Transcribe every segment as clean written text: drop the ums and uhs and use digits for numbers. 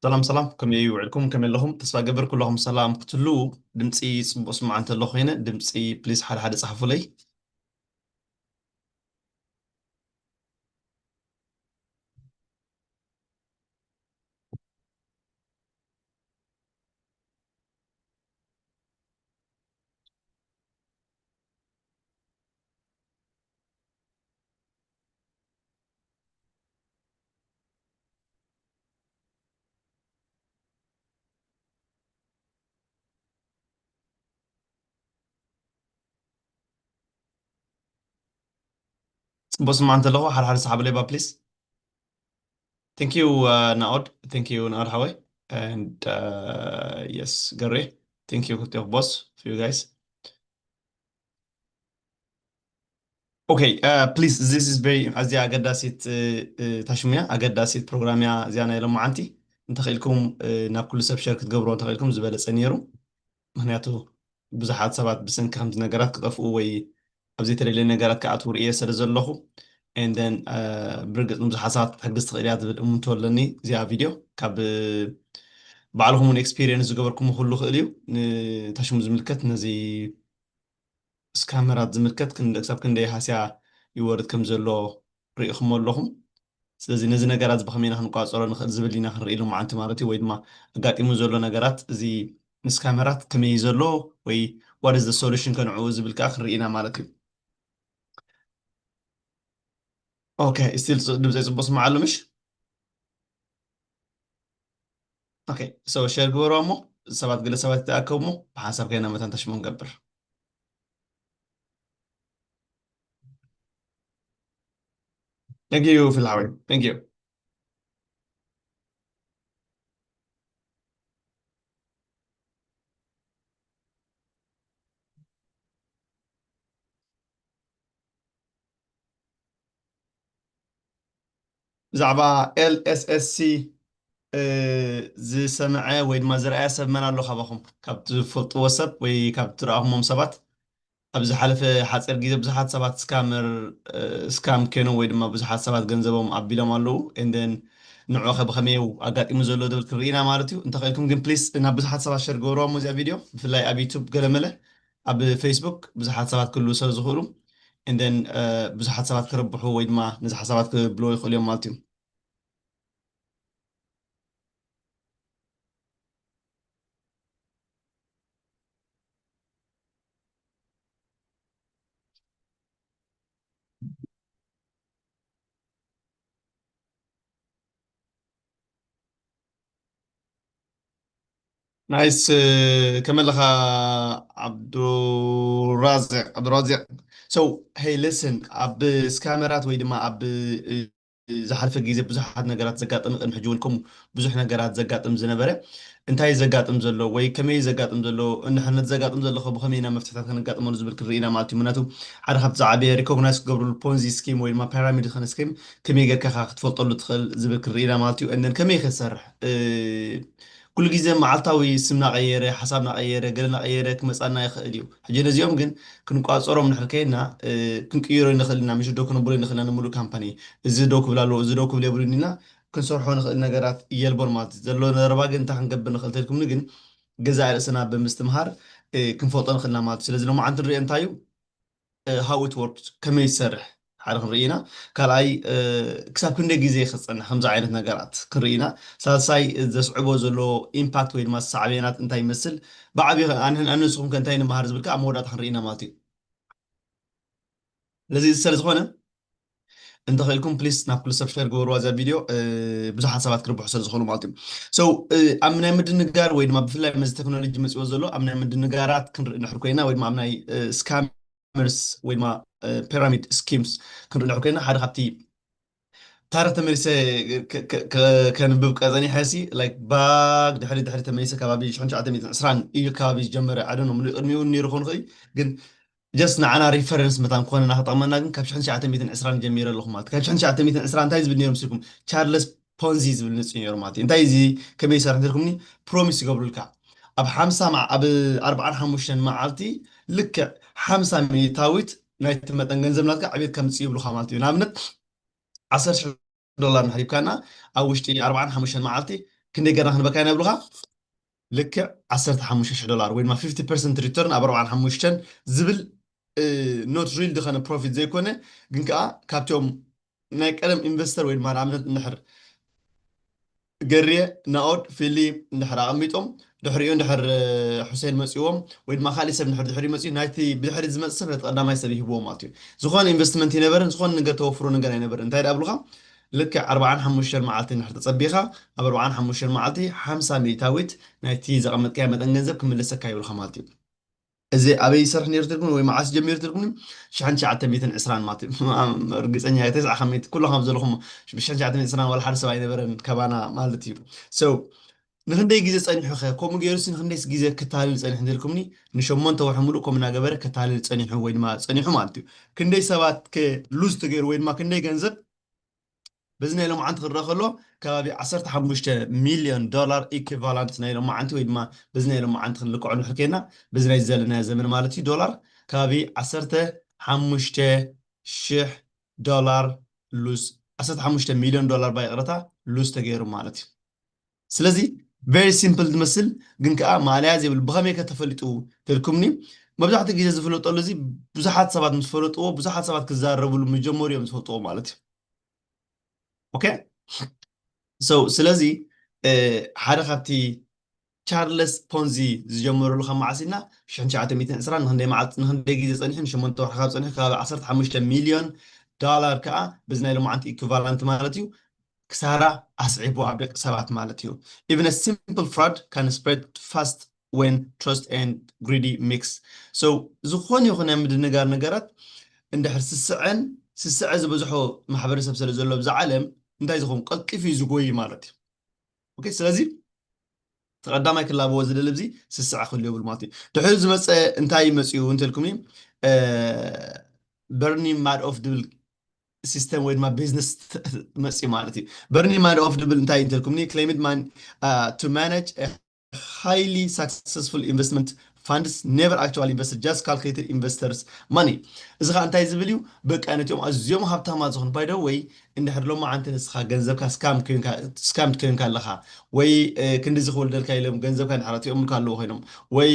سلام سلام كم يوعدكم كم لهم تسبق قبر كلهم سلام قتلو دمسي اسمع انت الله هنا دمسي بليز حد صحفوا لي بس ما انت الله حد صحاب لي بليز. Thank you Naod. Thank you Naod Hawaii. And yes Gary. Thank you boss for you guys. Okay, please, this is very أزياء قداسيت تشمية قداسيت برنامج زيانة لما عنتي نتخيلكم ناب كل سب شركة قبرو نتخيلكم زبالة سنيرو ምክንያቱ ብዙሓት ሰባት ብሰንኪ ከምዚ ነገራት ክጠፍኡ ወይ ኣብ ዘይተደለየ ነገራት ክኣትዉ ርእየ ስለ ዘለኹ ኤንደን ብርግፅ ንብዙሓት ሰባት ክትሕግዝ ትኽእል እያ ዝብል እሙንቶ ኣለኒ እዚኣ ቪድዮ ካብ ባዕልኩም እውን ኤክስፒሪየንስ ዝገበርኩሞ ክህሉ ክእል እዩ ንታሽሙ ዝምልከት ነዚ ስካመራት ዝምልከት ክሳብ ክንደይ ሃስያ ይወርድ ከም ዘሎ ርኢኹሞ ኣለኹም ስለዚ ነዚ ነገራት ብከመይ ኢና ክንቋፀሮ ንኽእል ዝብል ኢና ክንርኢ ሎማዓንቲ ማለት እዩ ወይ ድማ ኣጋጢሙ ዘሎ ነገራት እዚ ምስ ካሜራት ከመይ እዩ ዘሎ ወይ ዋት ኢዝ ዘ ሶሉሽን ከንዕኡ ዝብል ከዓ ክንርኢ ኢና ማለት እዩ ኦኬ ስቲል ድምፀይ ፅቡቅ ስማዕ ኣሎ ምሽ ኦኬ ሶ ሸር ግበርዎ እሞ ሰባት ገለ ሰባት ይተኣከቡ እሞ ብሓንሳብ ከይና መተንተሽ ሞ ንገብር ثانك يو في العوي ثانك يو ብዛዕባ LSSC ዝሰምዐ ወይ ድማ ዝረኣየ ሰብ መን ኣሎ ካባኹም ካብ ትፈልጥዎ ሰብ ወይ ካብ ትረኣኹሞም ሰባት ኣብ ዝሓለፈ ሓፂር ግዜ ብዙሓት ሰባት ስካም ኮይኖም ወይ ድማ ብዙሓት ሰባት ገንዘቦም ኣቢሎም ኣለዉ ኤንደን ንዑ ኸ ብኸመይ ኣጋጢሙ ዘሎ ዝብል ክርኢና ማለት እዩ እንተኽእልኩም ግን ፕሊስ ናብ ብዙሓት ሰባት ሸር ገበርዎም እዚኣ ቪድዮ ብፍላይ ኣብ ዩቱብ ገለመለ ኣብ ፌስቡክ ብዙሓት ሰባት ክህልዉ ስለ ዝኽእሉ ኤንደን ብዙሓት ሰባት ክርብሑ ወይ ድማ ነዚ ሓሳባት ክብልዎ ይኽእሉ እዮም ማለት እዩ نايس كمل لك عبد الرازق so hey listen اب سكامرات ወይ ድማ اب ዝሓለፈ ግዜ ብዙሓት ነገራት ዘጋጥም ቅድሚ ሕጂ እውን ከምኡ ብዙሕ ነገራት ዘጋጥም ዝነበረ እንታይ ዘጋጥም ዘሎ ወይ ከመይ ዘጋጥም ዘሎ እንሕነት ዘጋጥም ዘሎ ብከመይ ኢና መፍትሕታት ከነጋጥመሉ ዝብል ክርኢና ማለት እዩ ምክንያቱ ሓደ ካብቲ ዝዓበየ ሪኮግናይዝ ክገብርሉ ፖንዚ ስኪም ወይ ድማ ፒራሚድ ኮነ ስኪም ከመይ ጌርካ ክትፈልጠሉ ትኽእል ዝብል ክርኢና ማለት እዩ እንን ከመይ ክሰርሕ ኩሉ ግዜ መዓልታዊ ስምና ቀየረ ሓሳብና ቀየረ ገለና ቀየረ ክመፃና ይኽእል እዩ ሕጂ ነዚኦም ግን ክንቋፀሮም ንሕል ከይድና ክንቅይሮ ንኽእል ኢና ምሽ ዶ ክነብሮ ንኽእልና ንምሉእ ካምፓኒ እዚ ዶ ክብል ኣለዎ እዚ ዶ ክብል የብሉን ኢና ክንሰርሖ ንኽእል ነገራት እየልቦን ማለት እዩ ዘሎ ነረባ ግን እንታይ ክንገብር ንኽእል ተልኩምኒ ግን ገዛ ርእስና ብምስትምሃር ክንፈልጦ ንኽእልና ማለት እዩ ስለዚ ሎማዓንቲ ንሪኦ እንታይ እዩ ሃው ኢት ወርክስ ከመይ ይሰርሕ ሓደ ክንርኢ ኢና ካልኣይ ክሳብ ክንደይ ግዜ ክፀንሕ ከምዚ ዓይነት ነገራት ክንርኢ ኢና ሳልሳይ ዘስዕቦ ዘሎ ኢምፓክት ወይ ድማ ሳዕቤናት እንታይ ይመስል ብዓብዪ ኣነንስኹም ከ እንታይ ንምሃር ዝብል ከዓ መወዳእታ ክንርኢ ኢና ማለት እዩ ለዚ ስለ ዝኾነ እንተኽእልኩም ፕሊስ ናብ ኩሉ ሰብ ሸር ግበርዋ እዛ ቪድዮ ብዙሓት ሰባት ክርብሑ ስለ ዝኾኑ ማለት እዩ ሶ ኣብ ናይ ምድንጋር ወይ ድማ ብፍላይ መዚ ቴክኖሎጂ መፅኦ ዘሎ ኣብ ናይ ምድንጋራት ክንርኢ ንሕር ኮይና ወይ ድማ ኣብ ናይ ስካመርስ ወይ ድማ ፒራሚድ ስኪምስ ክንርኢ ንሕር ኮይና ሓደ ካብቲ ታሪክ ተመሊሰ ከንብብ ቀፀኒ ሕሲ ላይክ ባግ ድሕሪ ድሕሪ ተመሊሰ ከባቢ 1920 እዩ ከባቢ ዝጀመረ ኣደኖ ቅድሚኡ ነይሩ ክኸውን ይኽእል ግን ጀስት ንዓና ሪፈረንስ መታን ክኾነና ክጠቕመና ግን ካብ 1920 ጀሚረ ኣለኹ ማለት ካብ 1920 እንታይ ዝብል ነይሮም ስልኩም ቻርለስ ፖንዚ ዝብል ንፅኡ ነይሩ ማለት እዩ እንታይ እዚ ከመይ ይሰርሕ እንተልኩምኒ ፕሮሚስ ይገብሩልካ ኣብ 50 ኣብ 45 መዓልቲ ልክዕ 50 ሚኒታዊት ናይቲ መጠን ገንዘብ ናትካ ዕቤት ከምፅእ ይብሉካ ማለት እዩ ንኣብነት $10,000 ንሕሪብካና ኣብ ውሽጢ 45 መዓልቲ كندي قرنا خنبكا نبلغا لك 15,000 دولار وين ما 50% ريتيرن اب 45 زبل نوت ريل دخن بروفيت زي كونه جنكا كابتوم ناي قدم انفستر وين ما عملت نحر قريه ناود فيلي نحر عميتهم دحريون دحر حسين مسيوم وين ما خالي سب نحر دحري مسيو نايتي بدحر زمت سب قدام ما يسبي هو مالتي زخون انفستمنت ينبرن زخون نغا توفرو نغا ينبرن انت ابلغا لك 45 معلتي نحر تصبيخه 45 معلتي 5 ميتاويت نايتي زقمت كاي مدن غنزب كملسك يبل خمالتي ازي ابي سرح نير تلكم وي معاس جمير تلكم شحن شعت ميتن عسران ماتي رجسني تسعة خميت كلهم زلهم بشحن شعت ميتن عسران ولا حد سبعين نبرن كبانا مالتي سو نخندي جيزة صاني حخا كوم جيرس نخندي جيزة كتالي صاني حندلكمني نشومون تو حملو كوم ناجبر كتالي صاني حو وين ما صاني حو مالتي كندي سبات ك لوز تغير وين ما كندي جنزب بزنا لهم عند خرخلو كابي 15 مليون دولار ايكيفالنت نايلهم عند وين ما بزنا لهم عند خلكو عن حكينا بزنا يزلنا زمن مالتي دولار كابي 15 شح دولار لوز 15 مليون دولار باي قرتا لوز تغيروا مالتي سلازي very simple تمثل ግን ከዓ ማልያ ዘይብል ብኸመይ ከተፈሊጡ ትልኩምኒ መብዛሕትኡ ግዜ ዝፍለጠሉ እዚ ብዙሓት ሰባት ምስ ፈለጥዎ ብዙሓት ሰባት ክዛረብሉ መጀመሩ እዮም ዝፈልጥዎ ማለት እዩ ኦኬ ስለዚ ሓደ ካብቲ ቻርልስ ፖንዚ ዝጀመረሉ ከም ማዓሲና 1920 ንክንደይ መዓልቲ ንክንደይ ግዜ ፀኒሑ ን8 ወርሒ ካብ ፀኒሑ ከባቢ 15 ሚልዮን ዶላር ከዓ ብዝናይ ሎማዓንቲ ኢኩቫለንት ማለት እዩ ክሳራ ኣስዒቡ ኣብ ደቂ ሰባት ማለት እዩ even a simple fraud can spread fast when trust and greedy mix so ዝኾነ ይኹን ምድንጋር ነገራት እንድሕር ስስዐ ዝበዝሖ ማሕበረሰብ ስለ ዘሎ ብዛ ዓለም እንታይ ዝኸውን ቀልጢፉ እዩ ዝጎይ ማለት እዩ ኦኬ ስለዚ ተቀዳማይ ክላብዎ ዝደሊ ብዚ ስስዐ ክህሉ የብሉ ማለት እዩ ድሕሪ ዝመፀ እንታይ መፅኡ እንትልኩም በርኒ ማድኦፍ ድብል ሲስተም ወይ ድማ ቢዝነስ መፅኡ ማለት እዩ በርኒ ማድኦፍ ድብል እንታይ እንትልኩምኒ ክሌምድ ማን to manage a highly successful investment funds never actually invested just calculated investors money እዚ ከዓ እንታይ ዝብል እዩ በቃ ነቲኦም ኣዝዮም ሃብታማት ዝኾኑ ባይ ደ ወይ እንድሕር ሎማ ዓንቲ ንስኻ ገንዘብካ ስካም ትከይንካ ኣለኻ ወይ ክንዲ ዝኽብል ደልካ ኢሎም ገንዘብካ ንሓረትኦም ካልዎ ኮይኖም ወይ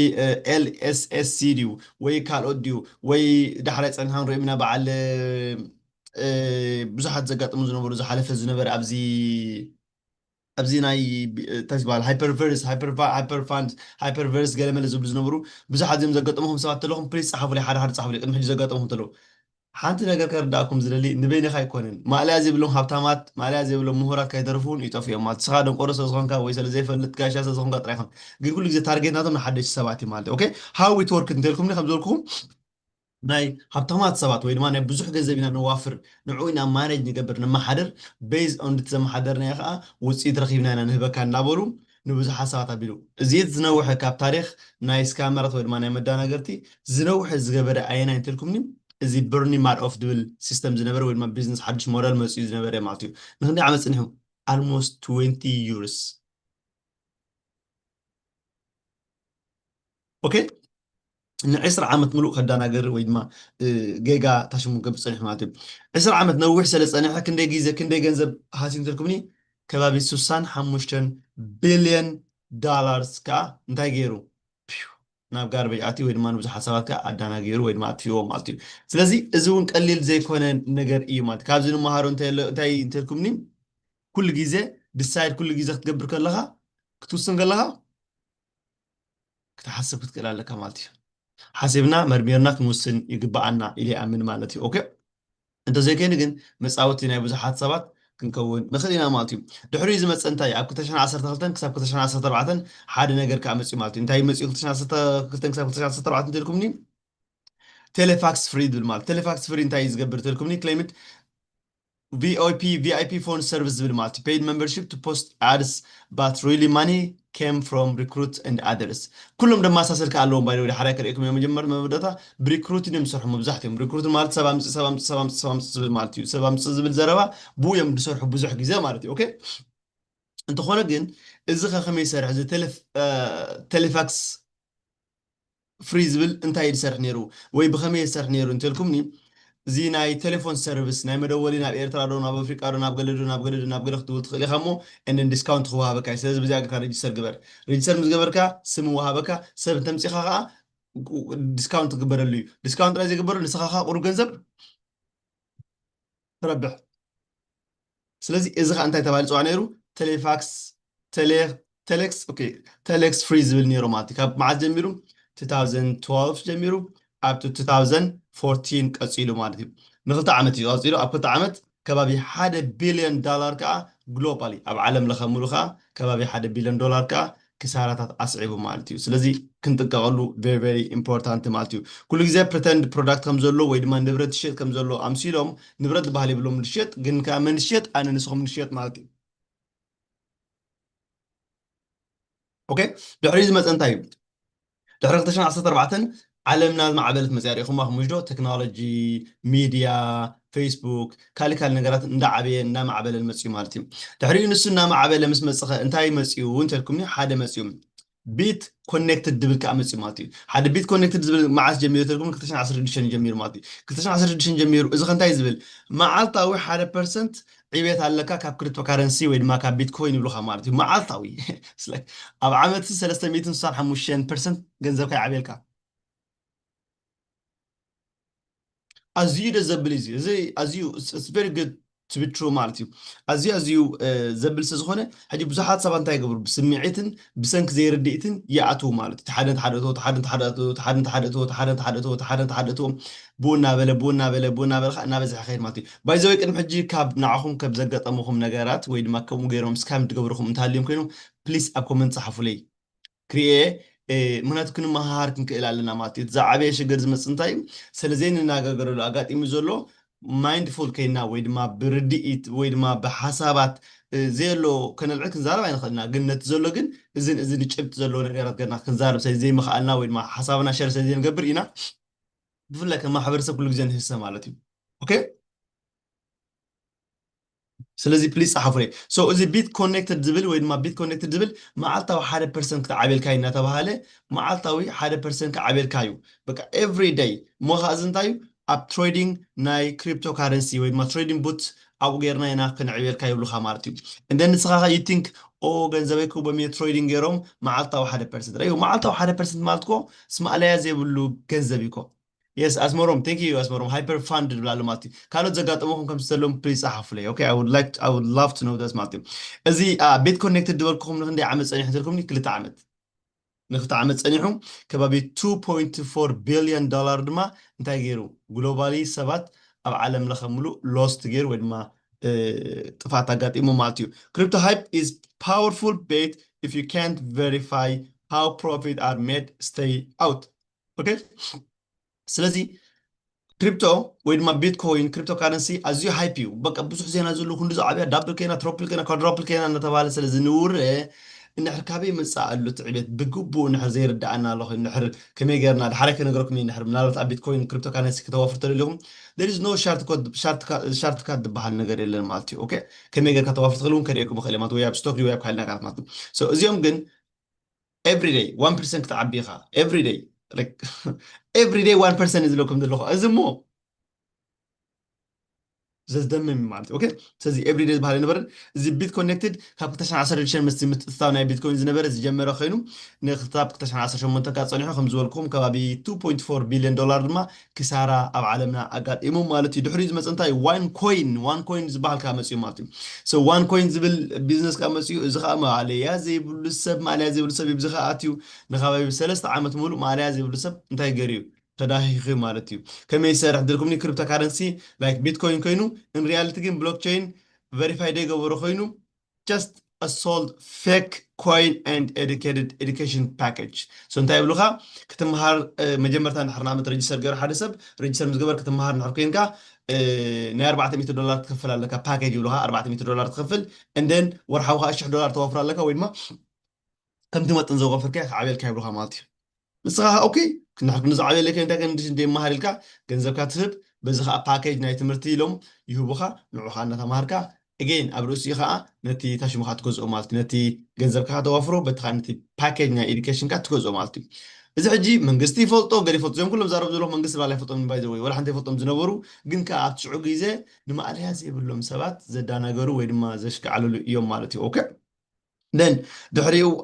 ኤልኤስኤስሲ ድዩ ወይ ካልኦት ድዩ ወይ ዳሕራይ ፀኒሖ ንሪኦም ኢና በዓል ብዙሓት ዘጋጥሙ ዝነበሩ ዝሓለፈ ዝነበረ ኣብዚ ናይ እንታይ ዝበሃል ሃይፐርቨርስ ገለመለ ዝብሉ ዝነበሩ ብዙሓት እዮም ዘጋጠምኩም ሰባት ተለኹም ፕሊዝ ፀሓፉለይ ሓደ ሓደ ፀሓፉለይ ቅድሚ ሕጂ ዘጋጠምኩም ተለዉ ሓንቲ ነገር ከርዳእኩም ዝደሊ ንበይንኻ ኣይኮነን ማልያ ዘይብሎም ሃብታማት ማልያ ዘይብሎም ምሁራት ካይተርፉን ይጠፍ እዮም ማለት ስኻ ደንቆሮ ስለዝኾንካ ወይ ስለዘይፈልጥ ጋሻ ስለዝኾንካ ጥራይ ኢኹም ግን ኩሉ ግዜ ታርጌት ናቶም ንሓደሽቲ ሰባት እዩ ማለት እዩ ኦኬ ሃው ኢት ወርክ እንተልኩምኒ ከም ዝበልኩኩም ናይ ሃብታማት ሰባት ወይ ድማ ናይ ብዙሕ ገንዘብ ኢና ነዋፍር ንዑ ኢና ማነጅ ንገብር ንመሓደር ቤዝ ኦን ዘመሓደርናዮ ከዓ ውፅኢት ረኪብና ኢና ንህበካ እናበሉ ንብዙሓት ሰባት ኣቢሉ እዚ ዝነውሐ ካብ ታሪክ ናይ ስካመራት ወይ ድማ ናይ መዳናገርቲ ዝነውሐ ዝገበረ ኣየና እንትልኩምኒ እዚ በርኒ ማድኦፍ ድብል ሲስተም ዝነበረ ወይ ድማ ቢዝነስ ሓድሽ ሞዴል መፅኡ ዝነበረ ማለት እዩ ንክንደይ ዓመት ፅኒሑ almost 20 years ኦኬ ن10 عامت ملوك خدانا غير ويدما جيجا تاشمو قبل صنيح مالتي 10 عامت نوح سلا صنيح كندي جيزه كندي جنزب هاسين تركمني كبابي سوسان حموشتن بليون دولار كا انتاي غيرو ناب غاربي اتي ويدما نبز حسابات كا ادانا غيرو ويدما اتيو مالتي سلازي ازون قليل زي كونه نجر اي مالت كابزنو مهارو انتاي تركمني كل جيزه ديسايد كل جيزه تقبر كلها كتوسن كلها كتحسب كتقلالك مالتي حسبنا مرميرنا كنوسن يقبعنا إلي أمن مالتي أوكي أنت زي كين جن مساوتي ناي بزحات سبات كنكون مخلينا مالتي دحري إذا مثلا أنت يا كنتشان 10 تلتن كسب كنتشان 10 4 حاد نجر كامسي مالتي أنت هي مسي كنتشان 10 كنتن كسب كنتشان 10 4 تلكمني تيليفاكس فري بالمال تيليفاكس فري أنت يزقبر تلكمني كليمت VIP phone service بالمالتي paid membership to post ads but really money came from recruits and others كلهم دم اساسا كالهم باي ودي حركه ريكم يوم مجمر مبدتا بريكروت يمسحوا مبزحتهم ريكروت مالت 7 مالتي 7 زبل زربا بو يوم بيسرحوا بزح غزه مالتي اوكي انت خونا جن ازخ خميس سرح زي تليفاكس فريزبل انت يسرح نيرو وي بخميس سرح نيرو انت لكمني زي ناي تليفون سيرفيس ناي مدولي ناب إيرترا دو ناب أفريقيا دو ناب قلدو ناب قلدو ناب قلدو تقول تخلي خمو إن ديسكاونت خوها بكا سيز بزاق كان ريجستر جبر ريجستر مزجبر كا سمو وها بكا سبب تمسي خا ديسكاونت جبر اللي ديسكاونت رايز جبر نسخة خا قرو جنزب تربح سلازي إذا أنت تبع الصوانيرو تليفاكس تليكس أوكي تليكس فريز بالنيرو مالتي كاب مع جميرو 2012 جميرو up to 2014 قصيلو مالتي نخلط عمتي قصيلو أب عمت كبابي 1 بليون دولار كا جلوبالي أب عالم لخمولو خا كبابي 1 بليون دولار كا كسارات أصعب مالتي سلازي كنت قالوا very very important مالتي كل جزء pretend product كم زلوا ويد ما نبرد شيء كم زلوا أمثيلهم نبرد بحالي بلوم الشيت جن كمان الشيت أنا نسخهم الشيت مالتي أوكي دحريز مثلا طيب دحرق تشان عصر أربعة علمنا مع عبالة مزاري خو ما مجدو تكنولوجي ميديا فيسبوك كالي نقرات ندعبي نام عبالة المسيو مالتي دحري نسنا مع عبالة مسخ انتاي مسيو وانت لكمني حدا مسيو بيت كونكتد دبل كامسيو مالتي حدا بيت كونكتد دبل معاس جميل تلكم كتشان عصر ديشن جميل مالتي كتشان عصر ديشن جميل إذا كنتاي زبل معالطاوي حدا برسنت عيبت على كاب كريبتو كارنسي ويد ما كاب بيتكوين يبلوها مالتي معالطاوي أب عملت 300 صار 5% جنزبك عبيلك أزيد زبليزي زي أزيو it's very good to be true مالتي أزيو زبل سزخونة هدي بزحات سبان تاي قبر بسمعيتن بسنك زي رديتن يعتو مالتي تحدن بونا بلا بزح خير مالتي باي زويك إن حجي كاب نعخم كاب زقت أموخم نجارات ويد ما كم غيرهم سكام تقبرهم انتهاليهم كينو بليز أبكم صحفوا لي كريه ምክንያቱ ክንመሃር ክንክእል ኣለና ማለት እዩ ዛዕበየ ሽግር ዝመፅእ እንታይ እዩ ስለዘይ ንነጋገረሉ ኣጋጢሙ ዘሎ ማይንድፉል ከይና ወይ ድማ ብርድኢት ወይ ድማ ብሓሳባት ዘየሎ ከነልዕል ክንዛረብ ኣይንኽእልና ግን ነቲ ዘሎ ግን እዝን ጭብጢ ዘለዎ ነገራት ገርና ክንዛረብ ስለዘይምኽኣልና ወይ ድማ ሓሳብና ሸር ስለዘይንገብር ኢና ብፍላይ ከም ማሕበረሰብ ኩሉ ግዜ ንህሰ ማለት እዩ ኦኬ ስለዚህ ፕሊዝ ጻሕፉ ለይ ሶ እዚ ቢት ኮኔክትድ ዝብል ወይ ድማ ቢት ኮኔክትድ ዝብል መዓልታዊ 1% ክዓብየልካ እዩ እናተባሃለ መዓልታዊ 1% ክዓብየልካ እዩ በቃ ኤቭሪ ዴይ እሞ ከዓ እዚ እንታይ እዩ ኣብ ትሬዲንግ ናይ ክሪፕቶ ካረንሲ ወይ ድማ ትሬዲንግ ቡት ኣብኡ ጌርና ኢና ክንዕብየልካ ይብሉካ ማለት እዩ እንደን ንስኻ ኸ ዩ ቲንክ ኦ ገንዘበይ ክቦም ትሬዲንግ ገይሮም መዓልታዊ 1% ረዩ መዓልታዊ 1% ማለት ኮ ስማዕለያ ዘይብሉ ገንዘብ እዩ ኮ Yes, Asmorom, thank you, Asmorom. Hyper funded Blalumati. Kalo Zagatomo comes to Lum, please. Okay, I would love to know this, Martin. As the bit connected dual community Amets and Hintercom, Klitamet. نخت عمت أنيهم كبابي 2.4 بليون دولار دما نتاجروا globally سبات أو عالم لخملو lost gear وين ما تفاعل قات إمو مالتيو crypto hype is powerful bait if you can't verify how profit are made stay out okay سلازي كريبتو وين ما بيتكوين كريبتو كارنسي ازيو هايبيو بقى بزح زينا زلو كندو زعبيا دبل كينا تروبل كينا كوادروبل كينا نتبالي سلازي نور إن حركابي من ساعة اللي تعبت بقبو نحر زي ردعنا الله نحر كمية غيرنا الحركة نقرأكم نحر من على بيتكوين كريبتو كارنسي كتوافرت لهم there is no short code شارت كاد بحال نقر إلا مالتي أوكي كمية غير كتوافرت لهم كريكم خليمات ويا بستوك ويا بحال نقرأت مالتي so أزيوم جن every day 1% كتعبيها every day like every day 1% is لكم دلوقتي أزمو زدمم معناتها اوكي سلازي افري داي بحال نبر زي بيت كونكتد كاب كتشان 10 ريشن مس متثاو ناي بيتكوين زنبر زجمره خينو نختاب كتشان 18 كاصنيحو خم زولكم كبابي 2.4 بليون دولار دما كسارة اب عالمنا اقاطيمو مالتي دحريز مصنتاي وان كوين زبال كامسيو مالتي سو وان كوين زبل بيزنس كامسيو از خا عليا زي بلو سب ماليا زي بلو سب بزخا اتيو نخابي 3 عامت مولو ماليا زي بلو سب انتاي غريو تداهي مالتي كما يسرح دلكم كريبتو كارنسي لايك بيتكوين كوينو in reality game blockchain verified دغه خينو just a sold fake coin and education package so انت يبلوها كتمهار مجمرتا نحرنا مت ريجستر غير حد سب ريجستر مزغبر كتمهار نحر كينكا نا 400 دولار تكفل لك باكيج يبلوها 400 دولار تكفل and then ورحوها 10 دولار توفر لك وين ما كم تمطن زوغفر كيك عبيل كيبلوها مالتي نسخة أوكي كنا حكنا زعلي لك أنت كان دي مهارلك جنزب كاتب بزخ باكيج نايت مرتيلهم يهوبخا نوخا نتماركا again أبروسي خا نتي تشمخات جزء مالتي نتي جنزب كات وفرو بتخا نتي باكيج نا إديكيشن كات جزء مالتي إذا حجي منجستي فلتو قال يفلتو يوم كلهم زارب زلهم منجست ولا يفلتو من باي ذا واي ولا حتى يفلتو زنبرو جن كأبتشعو جيزة نما عليها زي بلهم سبات زدانا جرو ويدما زشك على يوم مالتي أوكي دن دحريو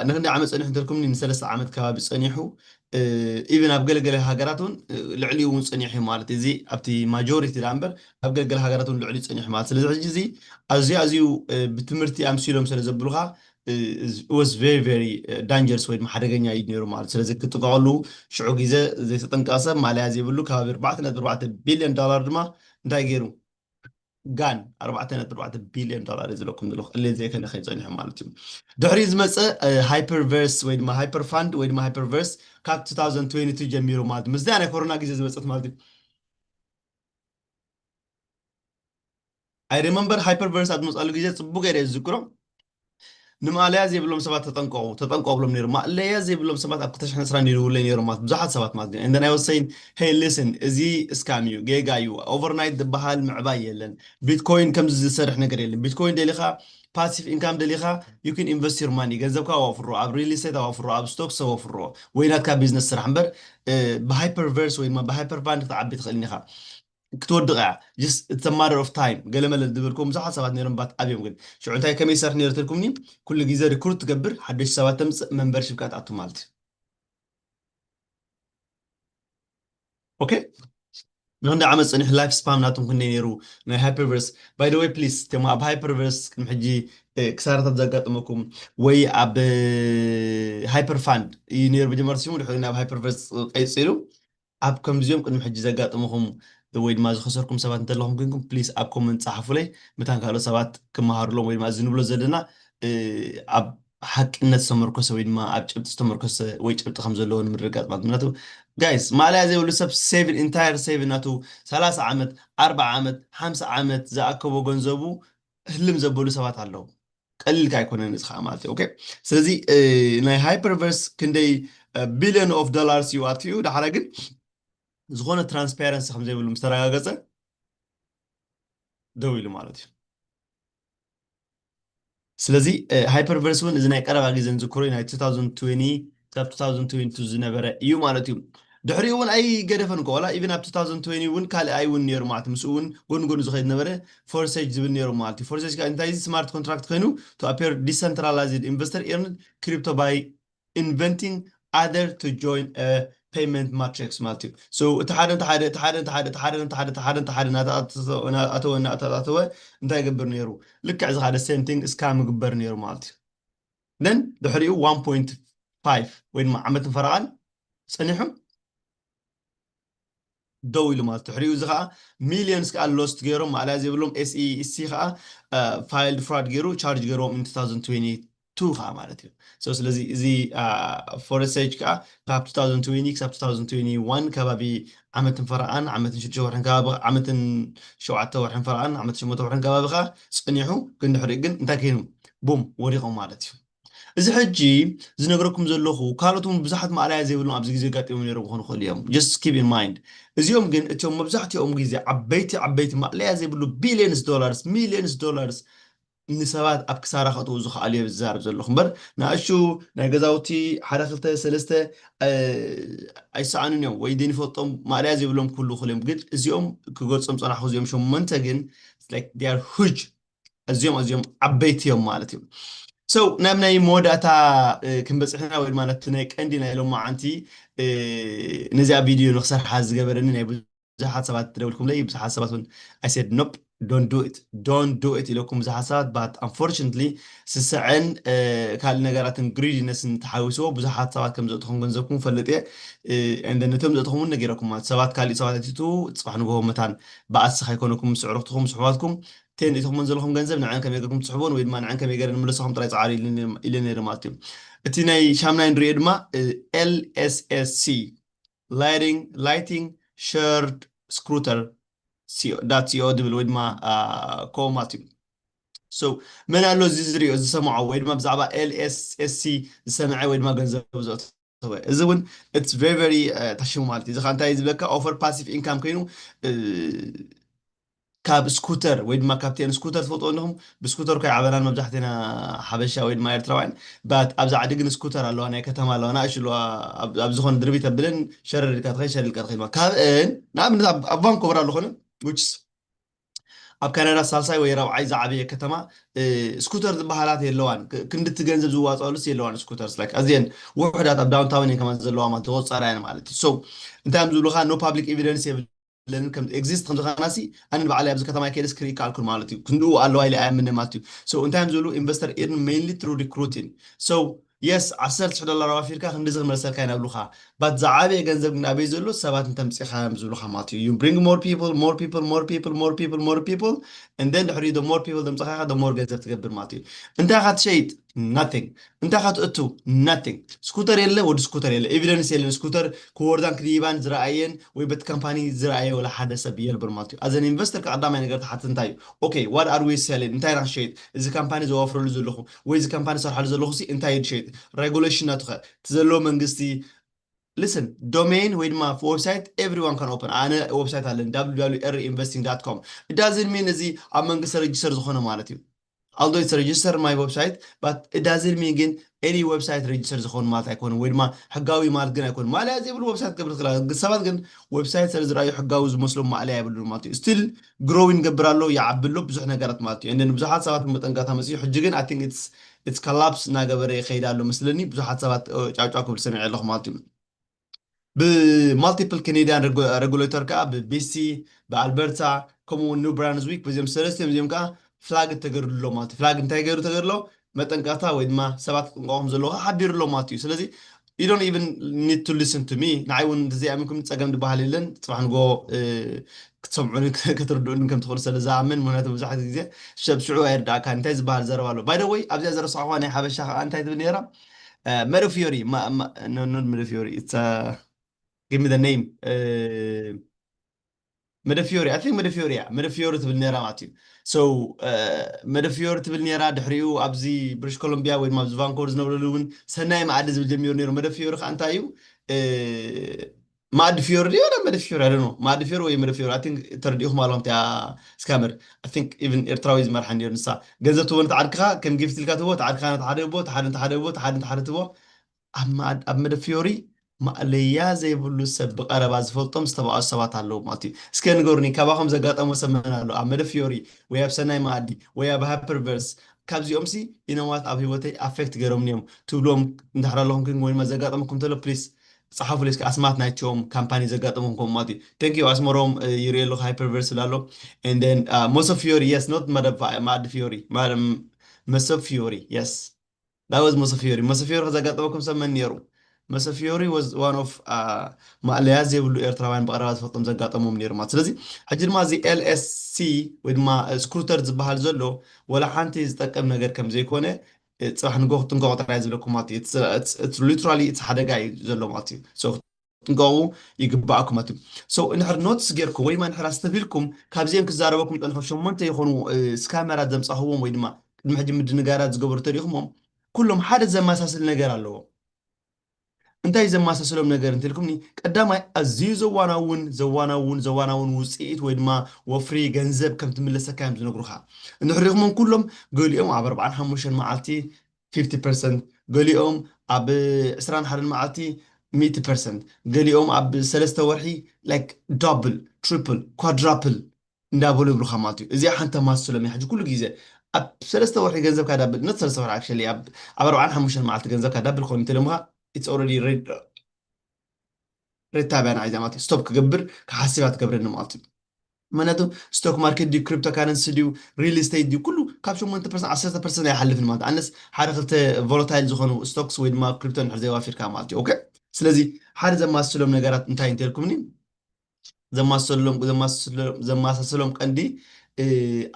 نحن عمل صنيح دركم من ثلاث عامات كباب صنيحو إيفن أبقى قال هاجراتون لعلي ونصنيحي مالتي زي أبتي ماجوريتي الأمبر أبقى قال هاجراتون لعلي صنيح مالتي سلزم زي أزيو بتمرتي أمسيلهم سلزبلوها was very very dangerous ويد محرقين يدنيرو مالت سلزم كنت قالوا شعو جيزة زي ستنقاسة مالها زي بلو كباب 4 بليون دولار انتاي غيرو جان 4.4 بليون دولار يزلكم دلوخ اللي زي كان خي صنيح مالتي دحري زمص هايبر فيرس ويد ما هايبر فاند ويد ما هايبر فيرس كاب 2022 جميرو مالتي مزدانه كورونا غيزه زمصت مالتي اي ريمبر هايبر فيرس ادمس قالو غيزه صبو غير يذكرو نماليا زي بلوم سبات تطنقوا بلوم نير ماليا زي بلوم سبات اكتش حنا سرا نيرو لين يرو مات بزحات سبات مات and then I was saying hey listen ازي scam you gay you overnight دبحال معباي يلن بيتكوين كم زسرح نغير يلن بيتكوين دليخا passive income دليخا you can invest your money ገንዘብካ ወፍሮ ኣብ real estate ወፍሮ ኣብ stocks ወፍሮ ወይናትካ ቢዝነስ ስራሕ እምበር በሃይፐር ቨርስ ወይ በሃይፐር ቫንድ ተዓቢ ትኽእልኒ ኢኻ ክትወድቕ እያ just it's a matter of time ገለመለ ዝብልኩም ብዙሓት ሰባት ነይሮም ባት ኣብዮም ግን ሽዑ እንታይ ከመይ ይሰርሕ ነይሩ ትልኩምኒ ኩሉ ግዜ ሪክሩት ትገብር ሓደሽቲ ሰባት ተምፅእ መንበርሽፕ ካ ትኣቱ ማለት እዩ ኦኬ ንክንደይ ዓመት ፀኒሑ ላይፍ ስፓም ናቶም ክንደይ ነይሩ ናይ ሃይፐርቨርስ ባይ ደ ወይ ፕሊዝ እቶም ኣብ ሃይፐርቨርስ ቅድሚ ሕጂ ክሳረታት ዘጋጥመኩም ወይ ኣብ ሃይፐር ፋንድ እዩ ነይሩ መጀመርታ ሽሙ ድሕሪ ናብ ሃይፐርቨርስ ቀይፂሉ ኣብ ከምዚኦም ቅድሚ ሕጂ ዘጋጥምኹም ወይ ድማ ዝኸሰርኩም ሰባት እንተለኹም ኮይንኩም ፕሊዝ ኣብ ኮመንት ፃሓፉለይ ምታን ካልኦት ሰባት ክመሃሩሎም ወይ ድማ እዚ ንብሎ ዘለና ኣብ ሓቅነት ዝተመርኮሰ ወይ ድማ ኣብ ጭብጢ ዝተመርኮሰ ወይ ጭብጢ ከም ዘለዎ ንምርግጋፅ ማለት ምክንያቱ ጋይስ ማልያ ዘይብሉ ሰብ ሴቭን ኢንታየር ሴቭን ናቱ 30 ዓመት 40 ዓመት 50 ዓመት ዝኣከቦ ገንዘቡ ህልም ዘበሉ ሰባት ኣለዉ ቀሊልካ ኣይኮነን እዚ ከዓ ማለት እዩ ኦኬ ስለዚ ናይ ሃይፐርቨርስ ክንደይ ቢልዮን ኦፍ ዶላርስ እዩ ኣትዩ ዳሓራ ግን ዝኾነ ትራንስፓረንሲ ከም ዘይብሉ ምስ ተረጋገፀ ደው ኢሉ ማለት እዩ ስለዚ ሃይፐርቨርስ እውን እዚ ናይ ቀረባ ግዜ ንዝክሮ ናይ 2020 ክሳብ 2022 ዝነበረ እዩ ማለት እዩ ድሕሪኡ እውን ኣይገደፈን ኮ ዋላ ኢቨን ኣብ 2020 እውን ካልኣይ እውን ነይሩ ማለት ምስኡ እውን ጎን ጎኑ ዝኸይድ ነበረ ፎርሴጅ ዝብል ነይሩ ማለት እዩ ፎርሴጅ ከዓ እንታይ ስማርት ኮንትራክት ኮይኑ ቱ ኣፒር ዲሰንትራላይዝድ ኢንቨስተር ኤርንድ ክሪፕቶ ባይ ኢንቨንቲንግ other to join a payment matrix ማለት እዩ so እቲ ሓደ እናተኣተወ እንታይ ይገብር ነይሩ ልክዕ እዚ ሓደ ሴም ቲንግ እስካም ይግበር ነይሩ ማለት እዩ then ድሕሪኡ 1.5 ወይ ድማ ዓመትን ፈረቓን ፀኒሑ ደው ኢሉ ማለት ድሕሪኡ እዚ ከዓ ሚሊዮንስ ከዓ ሎስት ገይሮም ማዕላ ዘይብሎም ኤስኢሲ ከዓ ፋይልድ ፍራድ ገይሩ ቻርጅ ገይሮም in 2022 ከዓ ማለት እዩ ስለዚ እዚ ፎረሴጅ ከዓ ካብ 2020 ክሳብ 2021 ከባቢ ዓመትን ፈረቓን ዓመትን 6 ወርሕን ከባቢ ዓመትን 7 ወርሕን ፈረቓን ዓመትን 8 ወርሕን ከባቢ ከዓ ፀኒሑ ግን ድሕሪኡ ግን እንታይ ኮይኑ ቡም ወሪቖም ማለት እዩ እዚ ሕጂ ዝነገረኩም ዘለኹ ካልኦት ብዙሓት ማዕላያ ዘይብሎም ኣብዚ ግዜ ጋጢሞም ነይሮም ክኾኑ ይኽእሉ እዮም just keep in mind እዚኦም ግን እቶም መብዛሕትኦም ግዜ ዓበይቲ ማዕላያ ዘይብሉ ቢልዮንስ ዶላርስ ሚሊዮንስ ዶላርስ ንሰባት ኣብ ክሳራ ከእትዉ ዝኽኣሉ እየ ዝዛረብ ዘለኹ እምበር ንኣሹ ናይ ገዛውቲ ሓደ ክልተ ሰለስተ ኣይሰኣኑን እዮም ወይ ደን ይፈልጦም ማዕላያ ዘይብሎም ኩሉ ይኽእሉ እዮም ግን እዚኦም ክገልፆም ፀናሕኩ እዚኦም ሸሞንተ ግን ር ሁጅ እዚኦም ዓበይቲ እዮም ማለት እዩ So نامناي موداتا كنبصحنا ወይ ድማ ነቲ ናይ ቀንዲ ናይ ሎማዓንቲ ነዚኣ ቪድዮ ንክሰርሕ ዝገበረኒ ናይ ብዙሓት ሰባት ትደውልኩም ለይ ብዙሓት ሰባት እውን I said nope don't do it ኢለኩም ብዙሓት ሰባት but unfortunately ስስዕን ካልእ ነገራትን ግሪድነስን ተሓዊስዎ ብዙሓት ሰባት ከም ዘእትኹም ገንዘብኩም ፈልጥ እየ ነቶም ዘእትኹም ነጊረኩም ማለት ሰባት ካልእ ሰባት ኣቲቱ ፅባሕ ንግሆ መታን ብኣስኻ ይኮነኩም ስዕሩክትኩም ስሕባትኩም تين إذا هم نزلهم جنزب نعم كم يجركم تسحبون ويد ما نعم كم يجرن ملصهم طلعت عاري إلى نيرماتيم التناي شامنين ريدما LSSC lighting shared scooter CO دبل ويد ما كوماتيم so من قال له زيزري إذا سمعوا ويد ما بزعبا LSSC سمعوا ويد ما جنزب بزوت إذا ون it's very تشوم مالتي إذا كان تايز بلك offer passive income كينو كاب سكوتر ويد ما كابتن سكوتر تفوتوا انهم بسكوتر كاي عبنا مبزحتنا حبشة ويد ما يرتروين بات ابزع عدقن سكوتر الله انا كتما الله انا اشلو ابزخون دربي تبلن شر الكاتخي شر الكاتخي ما كاب ان نعم ابان كبر الله خنا which ኣብ ካናዳ ሳልሳይ ወይ ራብዓይ ዝዓበየ ከተማ ስኩተር ዝበሃላት የለዋን ክንድቲ ገንዘብ ዝዋፅሉስ የለዋን ስኩተርስ ላይክ ኣዝየን ውሕዳት ኣብ ዳውንታውን እየን ከማ ዘለዋ ማለት ተወፃርያን ማለት እዩ ሶ እንታይ እዮም ዝብሉካ ኖ ፓብሊክ ኤቪደንስ የብለን ከም ኤግዚስት ከም ዝኸናሲ ኣነ ንባዕለይ ኣብዚ ከተማ ከይደስ ክርኢ ካልኩል ማለት እዩ ክንድኡ ኣለዋ ኢለ ኣየምነ ማለት እዩ ሶ እንታይ እዮም ዝብሉ ኢንቨስተር ኢርን ሜይንሊ ትሩ ሪክሩቲንግ ሶ የስ 10,000 ዶላር ኣዋፊርካ ክንዲ ዝኽመለሰልካ ይነብሉካ ባት ዝዓበየ ገንዘብ ግን ኣበይ ዘሎ ሰባት እንተምፂኻ እዮም ዝብሉካ ማለት እዩ ዩ ብሪንግ ሞር ፒፕል ሞር ፒፕል ሞር ፒፕል ሞር ፒፕል ሞር ፒፕል and then ድሕሪ the more people ዘምፅኻ the more ገንዘብ ትገብር ማለት እዩ እንታይ ኢኻ ትሸይጥ nothing እንታይ ኢኻ ትእቱ nothing ስኩተር የለ ወዲ ስኩተር የለ ኤቪደንስ የለን ስኩተር ክወርዳን ክዲባን ዝረኣየን ወይ በቲ ካምፓኒ ዝረኣየ ወላ ሓደ ሰብ የልብር ማለት እዩ ኣዘን ኢንቨስተር ቀዳማይ ነገር ተሓትት እንታይ እዩ ኦኬ ዋት ኣር ዊ ሴሊንግ እንታይ ኢና ክሸይጥ እዚ ካምፓኒ ዘዋፍረሉ ዘለኹ ወይ እዚ ካምፓኒ ሰርሓሉ ዘለኹ እንታይ እዩ ትሸይጥ ሬጉሌሽናቱ ኸ እቲ ዘለዎ መንግስቲ listen domain with my website everyone can open انا website على www.investing.com it doesn't mean እዚ ኣብ መንግስቲ register ዝኾነ ማለት እዩ although it's register my website but it doesn't mean ግን any website register ዝኾነ ማለት ኣይኮነ ወይ ድማ ሕጋዊ ማለት ግን ኣይኮነ ማልያ ዘይብሉ website ክብር ትኽእል ሰባት ግን website ስለ ዝረኣዩ ሕጋዊ ዝመስሎም ማልያ ይብሉ ማለት እዩ still growing ገብራሎ ይዓብሎ ብዙሕ ነገራት ማለት እዩ እንደን ብዙሓት ሰባት መጠንቀታ መፅዩ ሕጂ ግን I think it's collapse እናገበረ ይኸይዳሎ መስለኒ ብዙሓት ሰባት ጫውጫው ክብል ሰሚዕ ኣለኹ ማለት እዩ بمالتيبل كنديان ريجوليتور كا ببيسي بألبرتا كمو نيو برانزويك بزيم سلسلة بزيم كا فلاج تغيرلو مالتي فلاج انتي تغيرلو متنقاتا ويد ما سبات قوم زلوها حبيرلو مالتي سلازي you don't even need to listen to me نعيون زي امكم تسقم دبالي لن صباح نغو كتسمعوني كتردون كم تقول سلازا من منات بزحت زي شاب شعو يردع كان انتي زبال زروالو باي ذا واي ابزي زرو صحواني حبشا انتي تبنيرا ميرو فيوري ما no not ميرو فيوري it's give me the name ميدافيوري I think ميدافيوري ميدافيوري تبل نيرا ماتيو so ميدافيوري تبل نيرا دحريو أبزي بريش كولومبيا وين ما فانكور زنبلولون سناي ما عاد زبل جميور نيرو ميدافيوري خانتايو ما عاد فيوري ولا ميدافيوري I don't know ما عاد فيوري ولا ميدافيوري I think ترديهم مالهم تاع سكامر I think even إرتراويز مرحن نيرو نسا جنزة تو أنت عاركها كم جيفت الكاتبو تعارك أنا تعاربو تعاربو ኣብ መደፊዮሪ ማእለያ ዘይብሉ ሰብ ብቐረባ ዝፈልጦም ዝተባኣሱ ሰባት ኣለዉ ማለት እዩ እስከ ንገሩኒ ካባኸም ዘጋጠሞ ሰመን ኣሎ ኣብ መደፊዮሪ ወይ ኣብ ሰናይ ማኣዲ ወይ ኣብ ሃፐርቨርስ ካብዚኦም ሲ ኢነዋት ኣብ ሂወተይ ኣፌክት ገይሮም እዮም ትብሎም እንድሕር ኣለኹም ግን ወይማ ዘጋጠመኩም ተሎ ፕሊስ ፀሓፉ ለስከ ኣስማት ናይትዮም ካምፓኒ ዘጋጠመኩም ከም ማለት እዩ ቴንክ ዩ ኣስመሮም ይርኢ ኣለኹ ሃይፐርቨርስ ስላሎ and then ሞሶፊዮሪ yes not ማኣዲ ፊዮሪ መሶፊዮሪ yes that was Montefiore. Montefiore زقاطبكم سمن نيرو. Montefiore was one of ማእለያ ዘይብሉ ኤርትራውያን ብቐረባ ዝፈልጦም ዘጋጠሞም ነይሩ ማለት ስለዚ ሕጂ ድማ እዚ LSC ወይ ድማ ስክሩተር ዝበሃል ዘሎ ወላ ሓንቲ ዝጠቅም ነገር ከም ዘይኮነ ፅባሕ ንጎ ክትንቀቑ ጥራይ ዝብለኩም ማለት እዩ ሊትራሊ እቲ ሓደጋ እዩ ዘሎ ማለት እዩ ሶ ክትንቀቑ ይግባኣኩም ማለት እዩ ሶ እንድሕር ኖትስ ጌርኩም ወይ ድማ እንድሕር ኣስተቢልኩም ካብዚኦም ክዛረበኩም ጠንኹም ሸሞንተ ይኾኑ ስካመራት ዘምፃኽዎም ወይ ድማ ቅድሚ ሕጂ ምድንጋራት ዝገበሩ ተሪኢኹሞም ኩሎም ሓደ ዘመሳስል ነገር ኣለዎ እንታይ ዘመሳስሎም ነገር እንትልኩምኒ ቀዳማይ ኣዝዩ ዘዋናውን ውፅኢት ወይ ድማ ወፍሪ ገንዘብ ከም ትምለሰካ እዮም ዝነግሩኻ እንድሕሪኹሞም ኩሎም ገሊኦም ኣብ 45 መዓልቲ 50% ገሊኦም ኣብ 21 መዓልቲ 100% ገሊኦም ኣብ 3 ወርሒ ላይክ ዳብል ትሪፕል ኳድራፕል እንዳበሉ ይብሉኻ ማለት እዩ እዚኣ ሓንቲ ተማስሎም እያ ሕጂ ኩሉ ግዜ ኣብ 3 ወርሒ ገንዘብ ካዳብል ነት 3 ወርሒ actually ኣብ 45 መዓልቲ ገንዘብ ካዳብል ኮይኑ ተለምኻ it's already ሬድ ታብያ ንዓይዛ ማለት እዩ ስቶፕ ክገብር ክሓስባ ትገብረኒ ማለት እዩ ምክንያቱ ስቶክ ማርኬት ድዩ ክሪፕቶ ካረንሲ ድዩ ሪል ስቴት ድዩ ኩሉ ካብ 8% 10% ኣይሓልፍን ማለት ኣነስ ሓደ ክልተ ቮላታይል ዝኾኑ ስቶክስ ወይ ድማ ክሪፕቶ ንድሕር ዘይዋፊርካ ማለት እዩ ኦኬ ስለዚ ሓደ ዘማስሎም ነገራት እንታይ እንተልኩምኒ ዘማሳስሎም ቀንዲ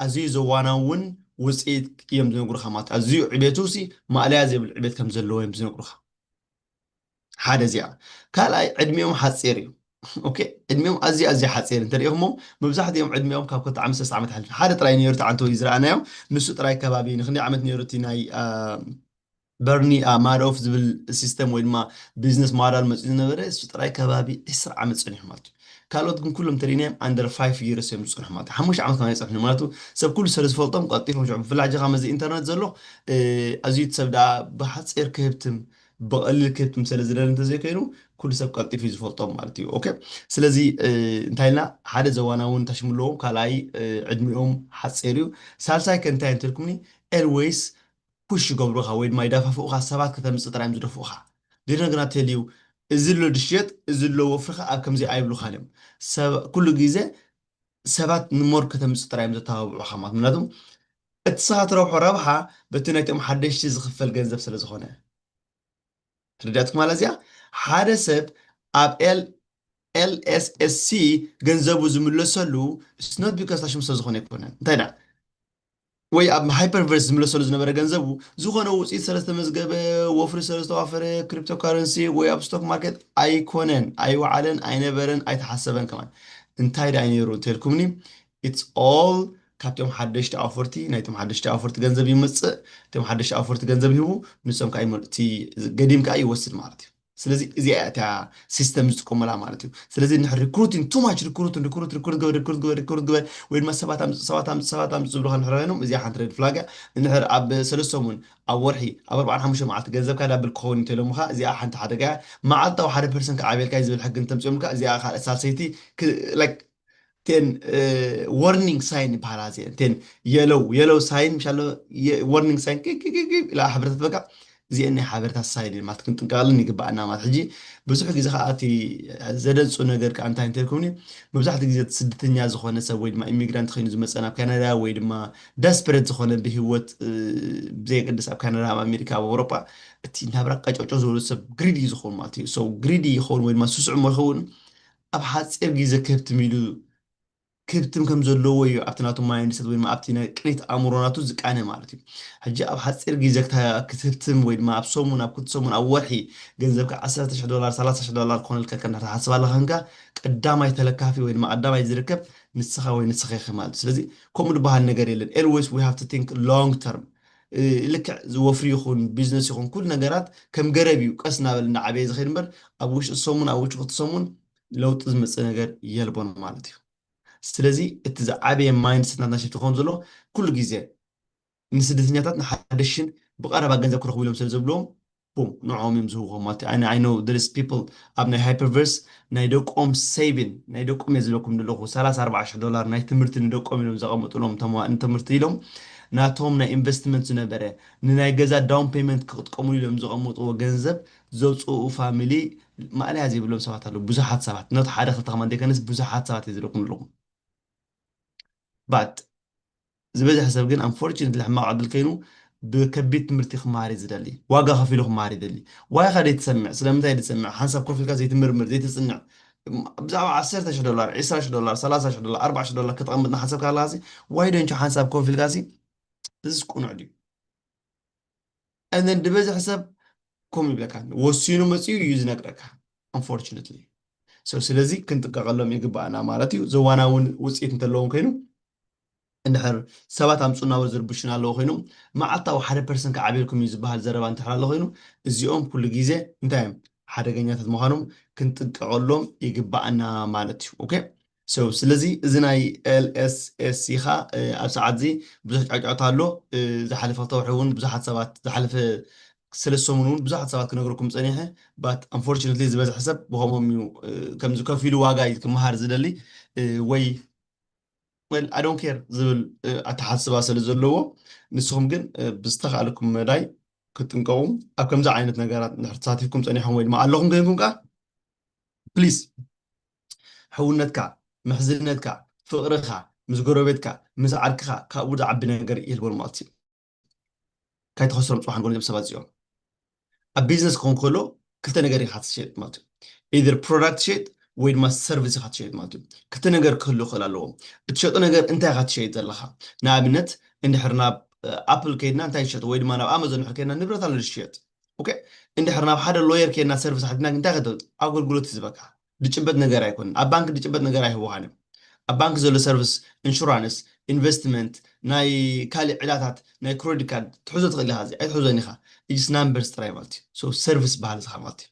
ኣዝዩ ዘዋናውን ውፅኢት እዮም ዝነግሩኻ ማለት ኣዝዩ ዕቤቱ ሲ ማእለያ ዘይብል ዕቤት ከም ዘለዎ እዮም ዝነግሩኻ ሓደ እዚኣ ካልኣይ ዕድሚኦም ሓፂር እዩ ኦኬ ዕድሚኦም ኣዝዩ ሓፂር እንተሪኢኹሞም መብዛሕትኦም ዕድሚኦም ካብ 2 ዓመት ሓሊፉ ሓደ ጥራይ ነይሩ ተዓንተ ወይ ዝረኣናዮም ንሱ ጥራይ ከባቢ ንክንደይ ዓመት ነይሩ እቲ ናይ በርኒ ማዶፍ ዝብል ሲስተም ወይ ድማ ቢዝነስ ሞዴል መፅኡ ዝነበረ እሱ ጥራይ ከባቢ 10 ዓመት ፀኒሑ ማለት እዩ ካልኦት ግን ኩሎም ተሪናዮም ኣንደር 5 years እዮም ዝፅንሑ ማለት እዩ 5 ዓመት ከማ ይፀንሑ ማለት ሰብ ኩሉ ስለ ዝፈልጦም ቀጢፎም ሽዑ ብፍላይ ካ መዚ ኢንተርነት ዘሎ ኣዝዩ ሰብ ዳ ብሓፂር ክህብትም ብቐሊል ክህብትም ስለ ዝደለ እንተዘይኮይኑ ኩሉ ሰብ ቀልጢፉ እዩ ዝፈልጦም ማለት እዩ ኦኬ ስለዚ እንታይ ኢልና ሓደ ዘዋናውን ተሽምለዎም ካልኣይ ዕድሚኦም ሓፂር እዩ ሳልሳይ ከ እንታይ እንትልኩምኒ ኤልዌይስ ፑሽ ይገብሩኻ ወይ ድማ ይዳፋፍኡኻ ሰባት ከተምፅእ ጥራይ እዮም ዝደፍኡኻ ድነገና ተልዩ እዚ ሎ ድሽየጥ እዚ ሎ ወፍርኻ ኣብ ከምዚ ኣይብሉኻን እዮም ኩሉ ግዜ ሰባት ንሞር ከተምፅእ ጥራይ እዮም ዘተባብዑኻ ማለት ምክንያቱም እቲ ስኻ ትረብሖ ረብሓ በቲ ናይቶም ሓደሽቲ ዝኽፈል ገንዘብ ስለ ዝኾነ ትርዳእትኩም ማለት እዚኣ ሓደ ሰብ ኣብ LSSC ገንዘቡ ዝምለሰሉ ስኖት ቢካስ ታሽሙ ስለ ዝኾነ ይኮነን እንታይ ዳ ወይ ኣብ ሃይፐርቨርስ ዝምለሰሉ ዝነበረ ገንዘቡ ዝኾነ ውፅኢት ስለዝተመዝገበ ወፍሪ ስለዝተዋፈረ ክሪፕቶ ካረንሲ ወይ ኣብ ስቶክ ማርኬት ኣይኮነን ኣይወዓለን ኣይነበረን ኣይተሓሰበን ከማን እንታይ ዳ ነይሩ እንተልኩምኒ ኢትስ ኦል ካብቶም ሓደሽቲ ኣፈርቲ ናይቶም ሓደሽቲ ኣፈርቲ ገንዘብ ይመፅእ እቶም ሓደሽቲ ኣፈርቲ ገንዘብ ይህቡ ንሶም ከዓ እቲ ገዲምካ ይወስድ ማለት እዩ ስለዚ እዚኣ እታ ሲስተም ዝጥቀመላ ማለት እዩ ስለዚ ንሕር ሪክሩቲንግ ቱ ማች ሪክሩት ግበር ወይ ድማ ሰባት ኣምፅ ዝብሉካ ንሕር ኮይኖም እዚኣ ሓንቲ ሬድ ፍላግ እያ ንሕር ኣብ ሰለስቶምን ኣብ ወርሒ ኣብ 45 መዓልቲ ገንዘብካ ዳብል ክኸውን እንተኢሎምካ እዚኣ ሓንቲ ሓደጋ እያ መዓልታዊ 1% ከዓብልካ ዝብል ሕጊ እንተምፅኦምካ እዚኣ ሳልሰይቲ تين warning sign بحالاتي تين yellow sign مشالو warning sign كي لا حبرت بقى زي اني حبرت السايد ما تكون تنقالني قبعنا ما تحجي بزح غيزه خاطي زدنصو ነገር كانت انتركوني ببزح غيزه سدتኛ زخونه ሰብ ወይ ድማ ኢሚግራንት ኮይኑ ዝመፀና ኣብ ካናዳ ወይ ድማ ዳስፐሬት ዝኮነ ብህይወት ብዘይ ቅድስ ኣብ ካናዳ ኣብ ኣሜሪካ ኣብ ኣውሮፓ እቲ ናብራ ቀጨጮ ዝበሉ ሰብ ግሪዲ ዝኮን ማለት እዩ ሶ ግሪዲ ይኮን ወይ ድማ ስስዑ መኸውን ኣብ ሓፂር ግዜ ከብትም ኢሉ كبتم كم زلوا ويا أبتناتو ما ينسد وين ما أبتنا كريت أمورناتو زكانة مالتي حجة أب حتصير جيزكتها كتبتم وين ما أبصومون أبكتصومون أولحي جنزبك 10 دولار 13 دولار كون الكلكن راح حسب الله هنجا قدام يتلك كافي وين ما قدام يزركب نسخة وين نسخة خمال سلزي كم نبها النجار يلين always we have to think long term لك وفري يخون بيزنس يخون كل نجارات كم قريبي وقسنا بالنعبي زخير مر أبوش الصومون أبوش قطصومون لو تزمت نجار يلبون مالتي ስለዚህ እቲ ዝዓበየ ማይንድሴት ናትና ሽፍቲ ክኸውን ዘሎ ኩሉ ግዜ ንስደተኛታት ንሓደሽን ብቐረባ ገንዘብ ክረኽቡ ኢሎም ስለ ዘብልዎም ቡም ንዕኦም እዮም ዝህብዎም ማለት እዩ ኣይ ኖ there is people ኣብ ናይ ሃይፐርቨርስ ናይ ደቆም ሴቪን ናይ ደቆም እየ ዝብለኩም ዘለኹ 30-40 ዶላር ናይ ትምህርቲ ንደቆም ኢሎም ዘቐምጡሎም ንትምህርቲ ኢሎም ናቶም ናይ ኢንቨስትመንት ዝነበረ ንናይ ገዛ ዳውን ፔመንት ክጥቀምሉ ኢሎም ዘቐምጥዎ ገንዘብ ዘውፅኡ ፋሚሊ ማእለያ ዘይብሎም ሰባት ኣለዉ ብዙሓት ሰባት ነቲ ሓደ ክልተ ከማ እንደይኮነስ ብዙሓት ሰባት እየ ዝብለኩም ዘለኹ بعد زبده حسب جن unfortunately حما عدل كينو بكبيت مرتي خماري زدلي واقع خفيلو خماري دلي واي خلي تسمع سلام تاي تسمع حسب كل في الكاس يتمرمر زي تصنع بزعوا 10 دولار 20 دولار 13 دولار 14 دولار كتقمطنا حسب كلاسي واي دنج حسب كل في الكاسي تسكون عدي and then دبز حسب كم يبلك وسينو مسيو يزنقرك unfortunately so ስለዚህ ክንጥቀቀሎም ይግባና ማለት እዩ ዘዋናውን ውጽኢት እንተለውን ኮይኑ እንድሕር ሰባት ኣምፁና ዝርብሽና ኣለዎ ኮይኖም መዓልታዊ 1% ከዓብልኩም እዩ ዝበሃል ዘረባ እንትሕር ኣሎ ኮይኑ እዚኦም ኩሉ ግዜ እንታይ እዮም ሓደገኛታት ምዃኖም ክንጥንቀቐሎም ይግባአና ማለት እዩ ኦኬ ስለዚ እዚ ናይ LSS ኢኻ ኣብ ሰዓት እዚ ብዙሕ ጫጫታ ኣሎ ዝሓለፈ ተውሒ እውን ብዙሓት ሰባት ዝሓለፈ ሰለስቶምን እውን ብዙሓት ሰባት ክነግረኩም ፀኒሐ ባት unfortunately ዝበዝሕ ሰብ ብኸምኦም እዩ ከም ዝከፊሉ ዋጋ ክመሃር ዝደሊ ወይ well I don't care ዝብል ኣተሓስባ ስለ ዘለዎ ንስኹም ግን ብዝተኻእለኩም መዳይ ክትንቀቑም ኣብ ከምዚ ዓይነት ነገራት እንድሕር ተሳቲፍኩም ፀኒሖም ወይ ድማ ኣለኹም ኮይንኩም ከዓ ፕሊዝ ሕውነትካ ምሕዝነትካ ፍቕርኻ ምስ ጎረቤትካ ምስ ዓድክኻ ካብኡ ዝዓቢ ነገር የልቦን ማለት እዩ ካይተኸስሮም ፅዋሕ ንጎን እዮም ሰባት እዚኦም ኣብ ቢዝነስ ክኸውን ከሎ ክልተ ነገር ኢኻ ትሸጥ ማለት እዩ ኢዘር ፕሮዳክት ሸጥ ወይ ድማ ሰርቪስ ኢኻ ትሸይጥ ማለት እዩ ክልተ ነገር ክህሉ ይኽእል ኣለዎ እትሸጦ ነገር እንታይ ኢኻ ትሸይጥ ዘለኻ ንኣብነት እንድሕር ናብ ኣፕል ከይድና እንታይ ትሸጥ ወይ ድማ ናብ ኣማዞን ድሕር ከይድና ንብረት ኣሎ ዝሽየጥ ኦኬ እንድሕር ናብ ሓደ ሎየር ከይድና ሰርቪስ ሓቲና እንታይ ከተውጥ ኣገልግሎት ዝህበካ ድጭበት ነገር ኣይኮንን ኣብ ባንኪ ድጭበት ነገር ኣይህቡኻን እዮም ኣብ ባንኪ ዘሎ ሰርቪስ ኢንሹራንስ ኢንቨስትመንት ናይ ካልእ ዕላታት ናይ ክሬዲት ካርድ ትሕዞ ትኽእል ኢኻ እዚ ኣይትሕዞን ኢኻ ኢጅስ ናምበርስ ጥራይ ማለት እዩ ሰርቪስ በሃል ዝኻ ማለት እዩ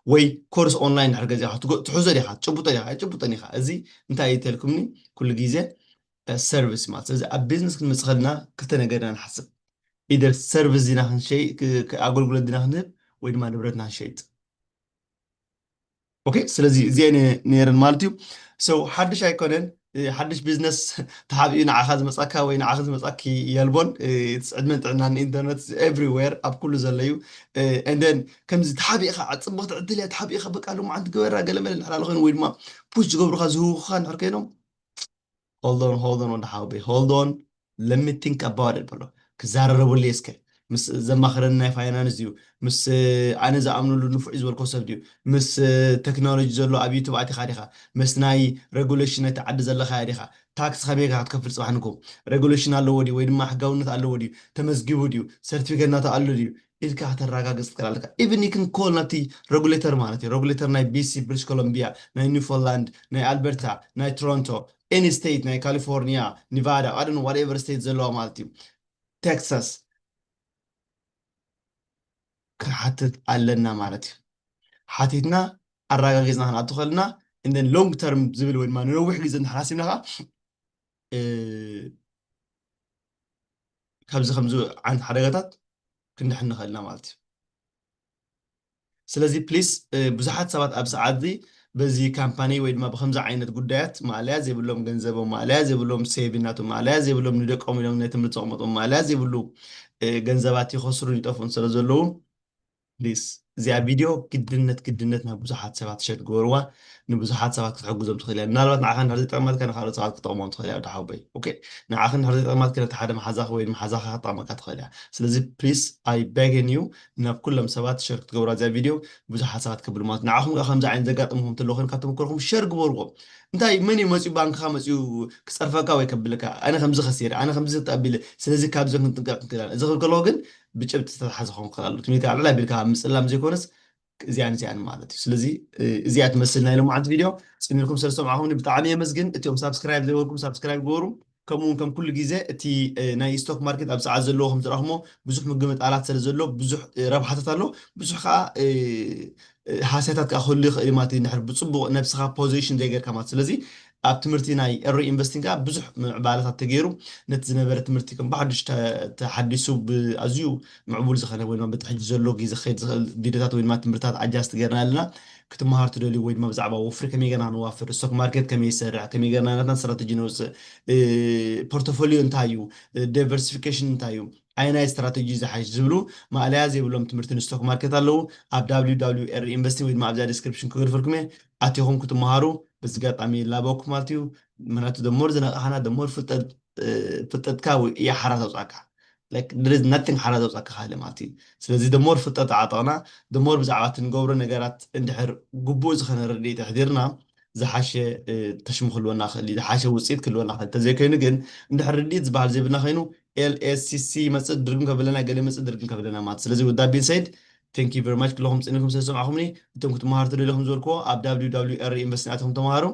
وي كورس اونلاين حركه زي تحوزه ديها تشبطه ديها تشبطني خا ازي انت ايتلكمني كل جيزه سيرفيس مالت ስለዚ ኣብ ቢዝነስ ክንመፅእ ከለና ክልተ ነገርና ንሓስብ ኢደር ሰርቪስ ዲና ክንሸይ ኣገልግሎት ዲና ክንህብ ወይ ድማ ንብረትና ክንሸይጥ ኦኬ ስለዚ እዚአን ነይረን ማለት እዩ ሰው ሓድሽ ኣይኮነን ሓድሽ ቢዝነስ ተሓቢኡ ንዓኻ ዝመፃካ ወይ ንዓኺ ዝመፃኪ የልቦን ዕድመን ጥዕናን ኢንተርነት ኤቭሪዌር ኣብ ኩሉ ዘሎ እዩ እንደን ከምዚ ተሓቢእኻ ፅቡቅ ትዕድል እያ ተሓቢእኻ በቃ ሎማዓንቲ ገበራ ገለመለ ንሕላለ ኮይኑ ወይ ድማ ፑሽ ዝገብሩካ ዝህቡካ ንድሕር ኮይኖም hold on ወዲ ሓዊ hold on let me think about it ብሎ ክዛረረበሉ የስከ ምስ ዘማኽረኒ ናይ ፋይናንስ ድዩ ምስ ኣነ ዝኣምንሉ ንፉዕ እዩ ዝበልኮ ሰብ ድዩ ምስ ቴክኖሎጂ ዘሎ ኣብ ዩቱብ ኣቲኻ ዲኻ ምስ ናይ ሬጉሌሽን ነቲ ዓዲ ዘለካ ዲኻ ታክስ ከመይ ኢካ ክትከፍል ፅባሕ ንኩም ሬጉሌሽን ኣለዎ ድዩ ወይ ድማ ሕጋውነት ኣለዎ ድዩ ተመዝጊቡ ድዩ ሰርቲፊኬት ናቱ ኣሎ ድዩ ኢልካ ከተረጋግፅ ትክእል ኣለካ ኢቭን ይክን ኮል ናቲ ሬጉሌተር ማለት እዩ ሬጉሌተር ናይ ቢሲ ብሪቲሽ ኮሎምቢያ ናይ ኒውፎንላንድ ናይ ኣልበርታ ናይ ቶሮንቶ ኤኒ ስቴት ናይ ካሊፎርኒያ ኒቫዳ ኣደን ዋትኤቨር ስቴት ዘለዋ ማለት እዩ ቴክሳስ ክሓትት ኣለና ማለት እዩ ሓቲትና ኣረጋጊፅና ክንኣቱ ከለና እንደን ሎንግ ተርም ዝብል ወይ ድማ ንነዊሕ ግዜ እንድሕር ሓሲብና ከዓ ካብዚ ከምዚ ዓይነት ሓደጋታት ክንድሕን ንኽእልና ማለት እዩ ስለዚ ፕሊስ ብዙሓት ሰባት ኣብ ሰዓት እዚ በዚ ካምፓኒ ወይ ድማ ብከምዚ ዓይነት ጉዳያት ማልያ ዘይብሎም ገንዘቦም ማልያ ዘይብሎም ሴቪናቶም ማልያ ዘይብሎም ንደቆም ኢሎም ነትምህርቲ ዘቕመጦም ማልያ ዘይብሉ ገንዘባት ይኸስሩን ይጠፍኡን ስለ ዘለዉ ፕሊስ እዚኣ ቪድዮ ግድነት ናብ ብዙሓት ሰባት ሸር ክገብርዋ ንብዙሓት ሰባት ክትሕግዞም ትኽእል እያ ምናልባት ንዓኻ እንድሕር ዘይጠቕመትካ ንካልኦት ሰባት ክጠቕሞም ትኽእል እያ ዳሓበይ ኦኬ ንዓኻ እንድሕር ዘይጠቕመትካ ነቲ ሓደ መሓዛኽ ወይ መሓዛኻ ክጠቕመካ ትኽእል እያ ስለዚ ፕሊስ ኣይ ቤግን ዩ ናብ ኩሎም ሰባት ሸር ክትገብራ እዚኣ ቪድዮ ብዙሓት ሰባት ክብሉ ማለት ንዓኹም ከዓ ከምዚ ዓይነት ዘጋጥምኩም እንተሎ ኮይኑ ካብ ተመክሮኩም ሸር ግበርዎም እንታይ መን እዩ መፅኡ ባንክኻ መፅኡ ክፀርፈካ ወይ ከብልካ ኣነ ከምዚ ከሲረ ኣነ ከምዚ ተኣቢለ ስለዚ ካብዚ ክንጥንቀቕ ክንክእል እዚ ክብል ከለዎ ግን ብጭብቲ ዝተተሓዘ ክኸውን ክኽእል ኣሎ ትሚካ ዕላል ኣቢልካ ምፅላም ዘይኮነስ እዚኣን ማለት እዩ ስለዚ እዚኣ ትመስል ናይ ሎማዓንቲ ቪድዮ ፅኒልኩም ስለ ሰምዓኹምኒ ብጣዕሚ የመስግን እቲኦም ሳብስክራይብ ዘይበልኩም ሳብስክራይብ ግበሩ ከምኡውን ከም ኩሉ ግዜ እቲ ናይ ስቶክ ማርኬት ኣብ ሰዓት ዘለዎ ከም ዝረኽሞ ብዙሕ ምግምጣላት ስለ ዘሎ ብዙሕ ረብሓታት ኣሎ ብዙሕ ከዓ ሓስያታት ከዓ ክህሉ ይኽእል ማለት እዩ ንድሕር ብፅቡቅ ነብስኻ ፖዚሽን ዘይገርካ ማለት ስለዚ ኣብ ትምህርቲ ናይ ኤሪ ኢንቨስቲንግ ከዓ ብዙሕ ምዕባለታት ተገይሩ ነቲ ዝነበረ ትምህርቲ ከም ብሓዱሽ ተሓዲሱ ብኣዝዩ ምዕቡል ዝኾነ ወይ ድማ በቲ ሕጂ ዘሎ ግዜ ክኸይድ ዝኽእል ቪድዮታት ወይ ድማ ትምህርትታት ኣጃስት ገርና ኣለና ክትመሃር ትደልዩ ወይ ድማ ብዛዕባ ወፍሪ ከመይ ገርና ክንዋፍር ስቶክ ማርኬት ከመይ ይሰርሕ ከመይ ገርና ናትና ስትራተጂ ነውፅእ ፖርቶፎሊዮ እንታይ እዩ ዳይቨርሲፊኬሽን እንታይ እዩ ዓይናይ ስትራተጂ ዝሓሽ ዝብሉ ማእለያ ዘይብሎም ትምህርቲ ንስቶክ ማርኬት ኣለዉ ኣብ www ኢንቨስቲንግ ወይ ድማ ኣብዛ ዲስክሪፕሽን ክግድፈልኩም እየ ኣትኹም ክትመሃሩ በዚ ጋጣሚ ላበኩም ማለት እዩ ምክንያቱ ደሞር ዝነቕሓና ደሞር ፍልጠትካ እያ ሓራ ተውፃእካ there is nothing ሓራ ዘውፃእካ ካለ ማለት እዩ ስለዚ ደሞር ፍልጠት ዓጠቕና ደሞር ብዛዕባ እቲ ንገብሮ ነገራት እንድሕር ግቡእ ዝኾነ ርድኢት ኣሕዲርና ዝሓሸ ተሽሙ ክህልወና ክእል እዩ ዝሓሸ ውፅኢት ክህልወና ክእል እንተዘይኮይኑ ግን እንድሕር ርድኢት ዝበሃል ዘይብልና ኮይኑ ኤልኤስሲሲ መፅእ ድርግም ከብለና ገለ መፅእ ድርግም ከብለና ማለት ስለዚ ውዳ ቢን ሰይድ ቴንክ ዩ ቨሪ ማች ኩለኩም ፅኒኩም ስለ ሰምዓኹምኒ እቶም ክትመሃሩ ትደልኹም ዝበልክዎ ኣብ www ኢንቨስቲንግ ኣትኩም ተመሃሩ